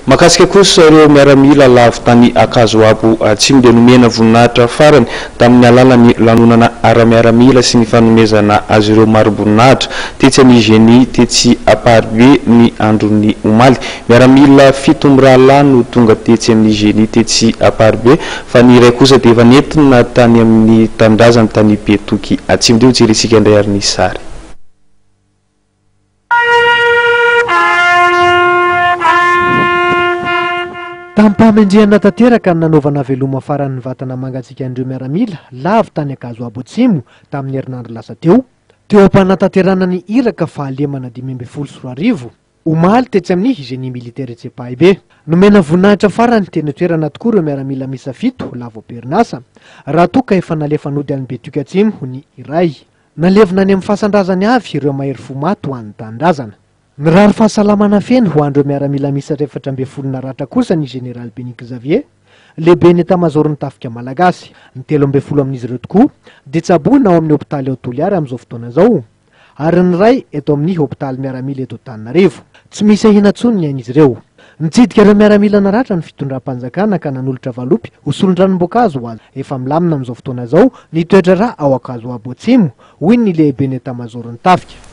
Makasika kosa ireo miaramila lavitany Akazoabo Atsimo dia nomena voninahitra farany tamin'ny alalan'ny lanonana ara-miaramila sy ny fanomezana azy ireo maro voninahitra tetsy amin'ny Génie tetsy Aparibe ny andron'ny omaly. Miaramila 7 mirahalahy no tonga tetsy amin'ny Génie tetsy Aparibe fa ny iray kosa dia efa nentina tany amin'ny tandrazany tany Betoky Atsimo. Dia jerisika indray ary ny sary. Tampamendriana tanteraka nanaovana veloma faran'ny vatana mangatsika andreo miaramila lavy tany Akazoabo Atsimo tamin'ny herinandro lasa teo am-panatanterana ny iraka fahalemana 520 omaly tetsy amin'ny Génie militaire Tsepaibe. Nomena voninahitra farany teny toerana tokoa ireo miaramila misa 7 lavo perinasa raha toka efa nalefanody any Betoky Atsimo ny iray. Nalevina any amin'ny fasandrazany avy ireo mahery fo maty ho an'ny tandrazana. Mirary fahasalamana feno ho andreo miaramila misa 720 naratra kosa ny Général Beniky Xavier, lehibe ny etamazorony tafika malagasy. Ny 13 amin'izy ireo tokoa dia tsaboina ao amin'ny hôpitaly Toliara amin'izao fotoana izao, ary ny ray eto amin'ny hôpitaly miaramila eto Antananarivo. Tsy misy ahinan-tsony ny ain'izy ireo. Nitsidika ireo miaramila naratra ny fitondram-panjakana ka nanolotra valopy hosolon-dranom-boankazo ho azy. Efa milamina amin'izao fotoana izao ny toetra rà ao Akazoabo Atsimo hoy ny lehibe ny etamazorony tafika.